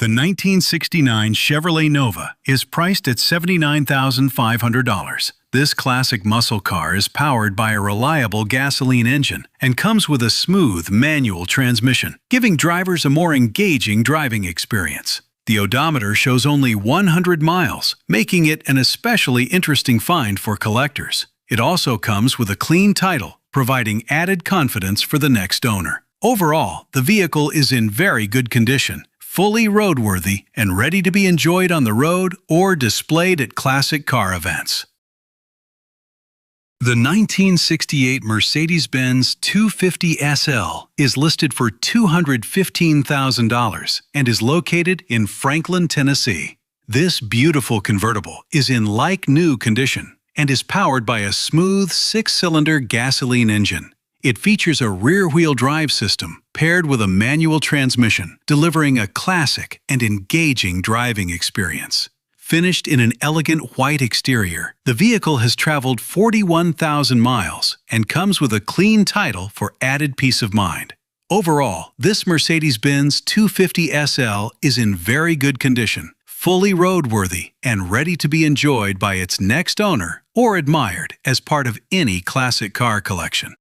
The 1969 Chevrolet Nova is priced at $79,500. This classic muscle car is powered by a reliable gasoline engine and comes with a smooth manual transmission, giving drivers a more engaging driving experience. The odometer shows only 100 miles, making it an especially interesting find for collectors. It also comes with a clean title, providing added confidence for the next owner. Overall, the vehicle is in very good condition, fully roadworthy, and ready to be enjoyed on the road or displayed at classic car events. The 1968 Mercedes-Benz 250 SL is listed for $215,000 and is located in Franklin, Tennessee. This beautiful convertible is in like-new condition and is powered by a smooth six-cylinder gasoline engine. It features a rear-wheel drive system paired with a manual transmission, delivering a classic and engaging driving experience. Finished in an elegant white exterior, the vehicle has traveled 41,000 miles and comes with a clean title for added peace of mind. Overall, this Mercedes-Benz 250 SL is in very good condition, fully roadworthy, and ready to be enjoyed by its next owner or admired as part of any classic car collection.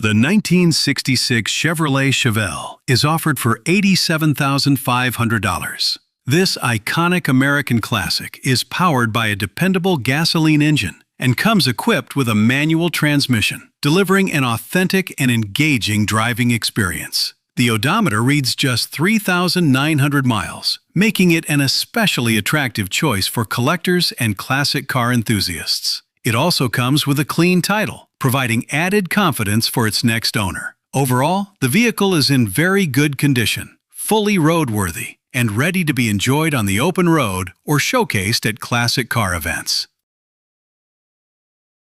The 1966 Chevrolet Chevelle is offered for $87,500. This iconic American classic is powered by a dependable gasoline engine and comes equipped with a manual transmission, delivering an authentic and engaging driving experience. The odometer reads just 3,900 miles, making it an especially attractive choice for collectors and classic car enthusiasts. It also comes with a clean title, providing added confidence for its next owner. Overall, the vehicle is in very good condition, fully roadworthy, and ready to be enjoyed on the open road or showcased at classic car events.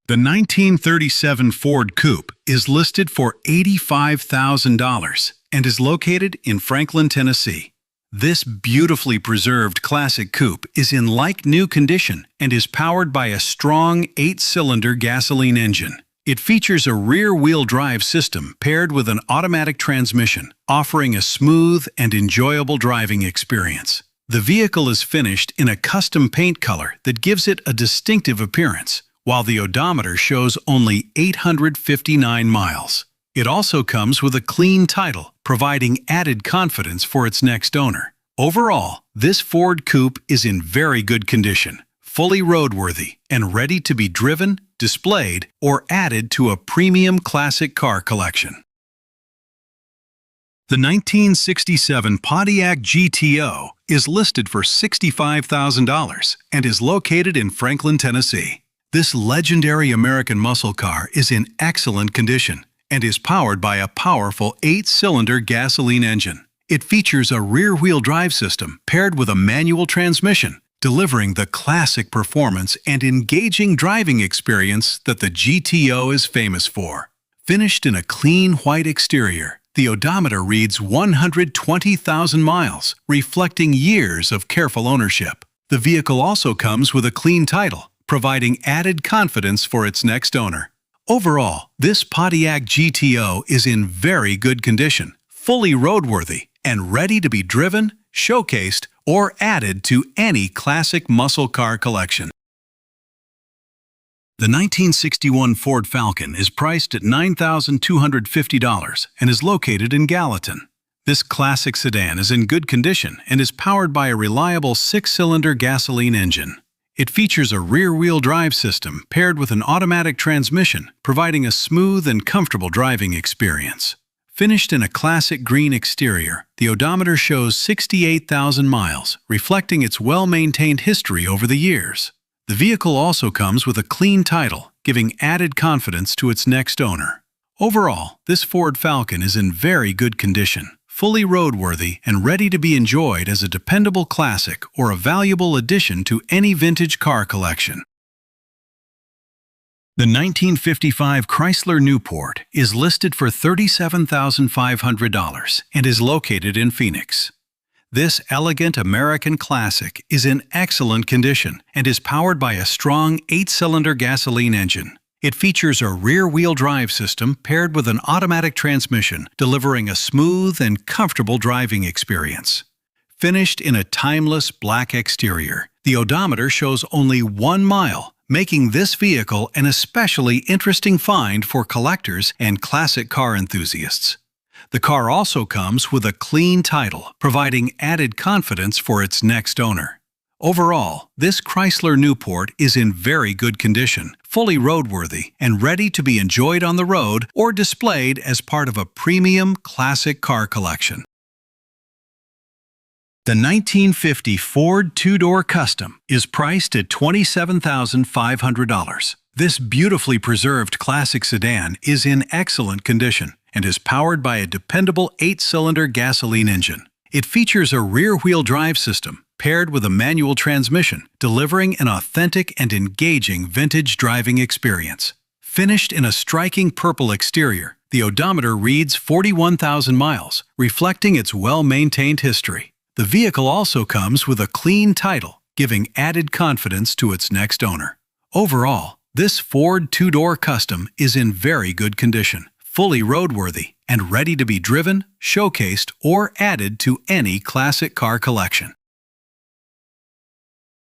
The 1937 Ford Coupe is listed for $85,000 and is located in Franklin, Tennessee. This beautifully preserved classic coupe is in like-new condition and is powered by a strong 8-cylinder gasoline engine. It features a rear-wheel drive system paired with an automatic transmission, offering a smooth and enjoyable driving experience. The vehicle is finished in a custom paint color that gives it a distinctive appearance, while the odometer shows only 859 miles. It also comes with a clean title, providing added confidence for its next owner. Overall, this Ford Coupe is in very good condition, fully roadworthy, and ready to be driven, displayed, or added to a premium classic car collection. The 1967 Pontiac GTO is listed for $65,000 and is located in Franklin, Tennessee. This legendary American muscle car is in excellent condition and is powered by a powerful 8-cylinder gasoline engine. It features a rear-wheel drive system paired with a manual transmission, delivering the classic performance and engaging driving experience that the GTO is famous for. Finished in a clean white exterior, the odometer reads 120,000 miles, reflecting years of careful ownership. The vehicle also comes with a clean title, providing added confidence for its next owner. Overall, this Pontiac GTO is in very good condition, fully roadworthy, and ready to be driven, showcased, or added to any classic muscle car collection. The 1961 Ford Falcon is priced at $9,250 and is located in Gallatin. This classic sedan is in good condition and is powered by a reliable 6-cylinder gasoline engine. It features a rear-wheel drive system paired with an automatic transmission, providing a smooth and comfortable driving experience. Finished in a classic green exterior, the odometer shows 68,000 miles, reflecting its well-maintained history over the years. The vehicle also comes with a clean title, giving added confidence to its next owner. Overall, this Ford Falcon is in very good condition, fully roadworthy, and ready to be enjoyed as a dependable classic or a valuable addition to any vintage car collection. The 1955 Chrysler Newport is listed for $37,500 and is located in Phoenix. This elegant American classic is in excellent condition and is powered by a strong 8-cylinder gasoline engine. It features a rear-wheel drive system paired with an automatic transmission, delivering a smooth and comfortable driving experience. Finished in a timeless black exterior, the odometer shows only 1 mile, making this vehicle an especially interesting find for collectors and classic car enthusiasts. The car also comes with a clean title, providing added confidence for its next owner. Overall, this Chrysler Newport is in very good condition, fully roadworthy, and ready to be enjoyed on the road or displayed as part of a premium classic car collection. The 1950 Ford two-door Custom is priced at $27,500. This beautifully preserved classic sedan is in excellent condition and is powered by a dependable 8-cylinder gasoline engine. It features a rear-wheel drive system paired with a manual transmission, delivering an authentic and engaging vintage driving experience. Finished in a striking purple exterior, the odometer reads 41,000 miles, reflecting its well-maintained history. The vehicle also comes with a clean title, giving added confidence to its next owner. Overall, this Ford two-door Custom is in very good condition, fully roadworthy, and ready to be driven, showcased, or added to any classic car collection.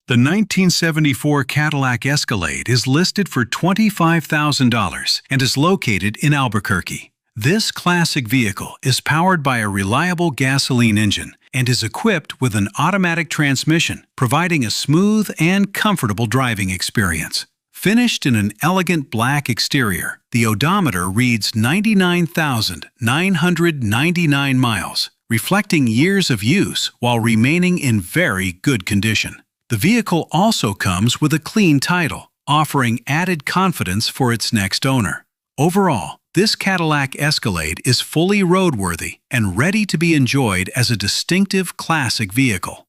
The 1974 Cadillac Escalade is listed for $25,000 and is located in Albuquerque. This classic vehicle is powered by a reliable gasoline engine and is equipped with an automatic transmission, providing a smooth and comfortable driving experience. Finished in an elegant black exterior, the odometer reads 99,999 miles, reflecting years of use while remaining in very good condition. The vehicle also comes with a clean title, offering added confidence for its next owner. Overall, this Cadillac Escalade is fully roadworthy and ready to be enjoyed as a distinctive classic vehicle.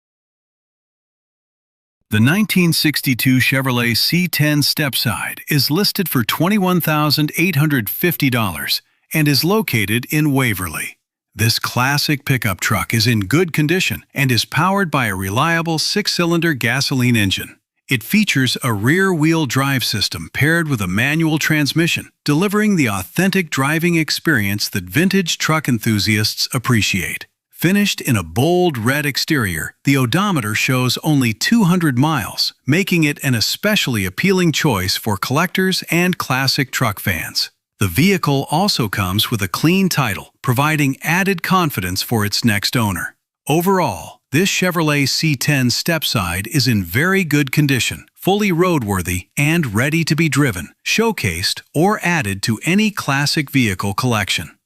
The 1962 Chevrolet C10 Stepside is listed for $21,850 and is located in Waverly. This classic pickup truck is in good condition and is powered by a reliable 6-cylinder gasoline engine. It features a rear-wheel drive system paired with a manual transmission, delivering the authentic driving experience that vintage truck enthusiasts appreciate. Finished in a bold red exterior, the odometer shows only 200 miles, making it an especially appealing choice for collectors and classic truck fans. The vehicle also comes with a clean title, providing added confidence for its next owner. Overall, this Chevrolet C10 Stepside is in very good condition, fully roadworthy, and ready to be driven, showcased, or added to any classic vehicle collection.